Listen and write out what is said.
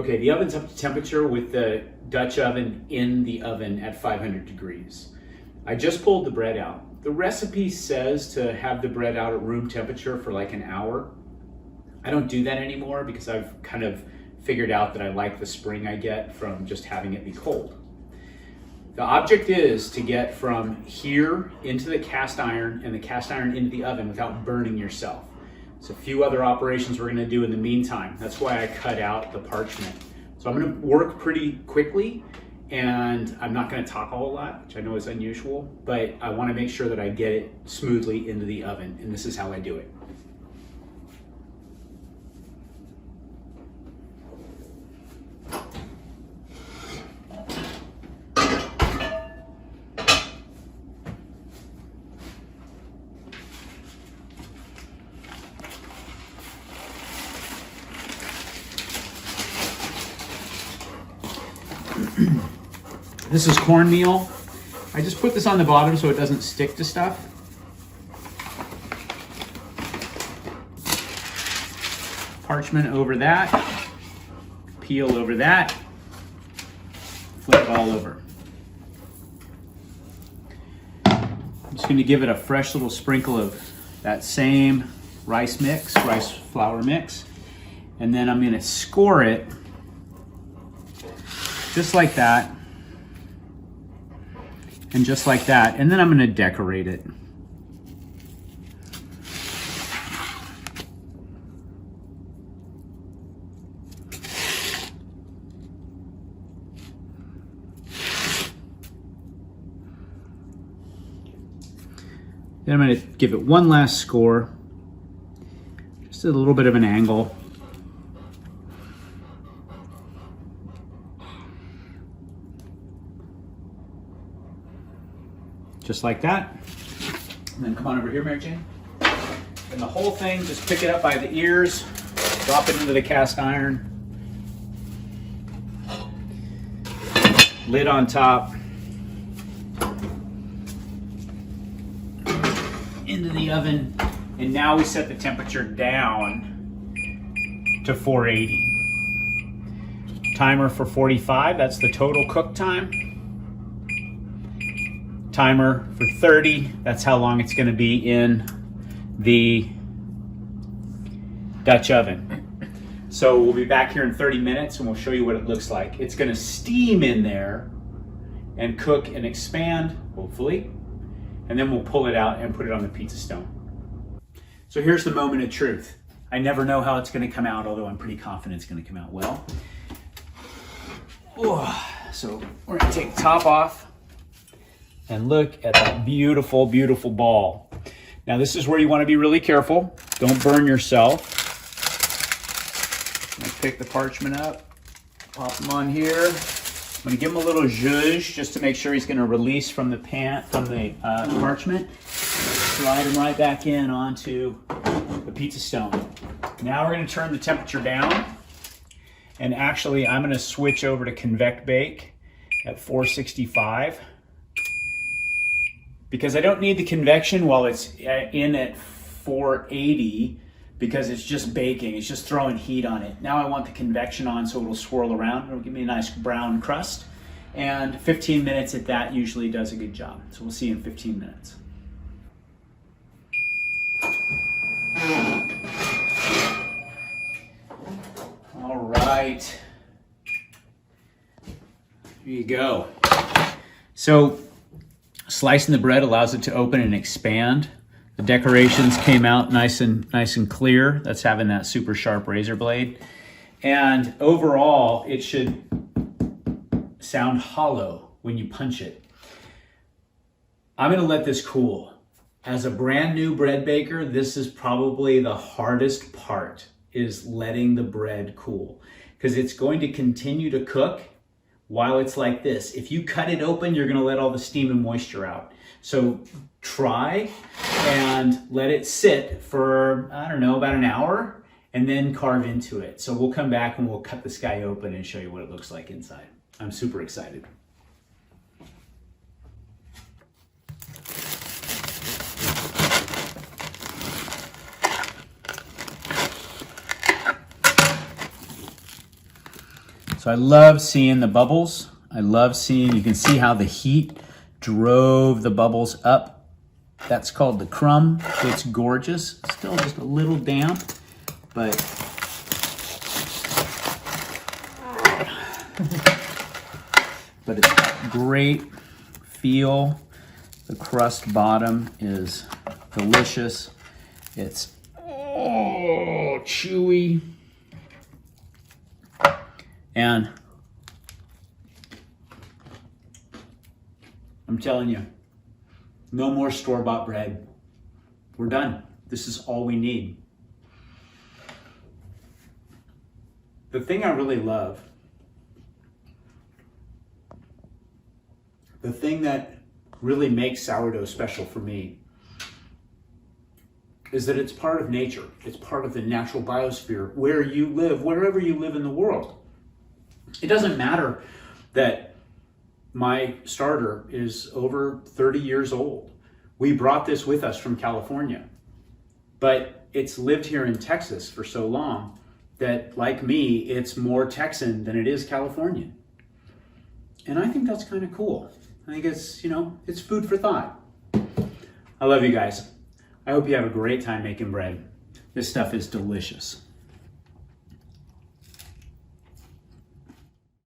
Okay, the oven's up to temperature with the Dutch oven in the oven at 500 degrees. I just pulled the bread out. The recipe says to have the bread out at room temperature for like an hour. I don't do that anymore because I've kind of figured out that I like the spring I get from just having it be cold. The object is to get from here into the cast iron and the cast iron into the oven without burning yourself. There's a few other operations we're gonna do in the meantime. That's why I cut out the parchment. So I'm gonna work pretty quickly and I'm not gonna talk a whole lot, which I know is unusual, but I wanna make sure that I get it smoothly into the oven, and this is how I do it. This is cornmeal. I just put this on the bottom so it doesn't stick to stuff. Parchment over that, peel over that, flip all over. I'm just going to give it a fresh little sprinkle of that same rice flour mix, and then I'm going to score it just like that. And just like that, and then I'm gonna decorate it. Then I'm gonna give it one last score, just a little bit of an angle. Just like that. And then come on over here, Mary Jane. And the whole thing, just pick it up by the ears, drop it into the cast iron. Lid on top. Into the oven. And now we set the temperature down to 480. Timer for 45, that's the total cook time. Timer for 30, that's how long it's gonna be in the Dutch oven. So we'll be back here in 30 minutes and we'll show you what it looks like. It's gonna steam in there and cook and expand, hopefully, and then we'll pull it out and put it on the pizza stone. So here's the moment of truth. I never know how it's gonna come out, although I'm pretty confident it's gonna come out well. So we're gonna take the top off. And look at that beautiful, beautiful ball. Now this is where you want to be really careful. Don't burn yourself. I'm gonna pick the parchment up, pop them on here. I'm gonna give him a little zhuzh just to make sure he's gonna release from the parchment. Slide him right back in onto the pizza stone. Now we're gonna turn the temperature down. And actually I'm gonna switch over to convect bake at 465. Because I don't need the convection while it's in at 480 because it's just baking, it's just throwing heat on it. Now I want the convection on so it'll swirl around, it'll give me a nice brown crust. And 15 minutes at that usually does a good job. So we'll see you in 15 minutes. All right, here you go. So, slicing the bread allows it to open and expand. The decorations came out nice and clear. That's having that super sharp razor blade. And overall, it should sound hollow when you punch it. I'm gonna let this cool. As a brand new bread baker, this is probably the hardest part, is letting the bread cool. Because it's going to continue to cook while it's like this. If you cut it open, you're gonna let all the steam and moisture out. So try and let it sit for, I don't know, about an hour, and then carve into it. So we'll come back and we'll cut this guy open and show you what it looks like inside. I'm super excited. So I love seeing the bubbles. I love seeing, you can see how the heat drove the bubbles up. That's called the crumb. It's gorgeous. Still just a little damp, but it's got great feel. The crust bottom is delicious. It's chewy. And I'm telling you, no more store-bought bread. We're done. This is all we need. The thing I really love, the thing that really makes sourdough special for me, is that it's part of nature. It's part of the natural biosphere where you live, wherever you live in the world. It doesn't matter that my starter is over 30 years old. We brought this with us from California, but it's lived here in Texas for so long that, like me, it's more Texan than it is Californian. And I think that's kind of cool. I think it's, it's food for thought. I love you guys. I hope you have a great time making bread. This stuff is delicious.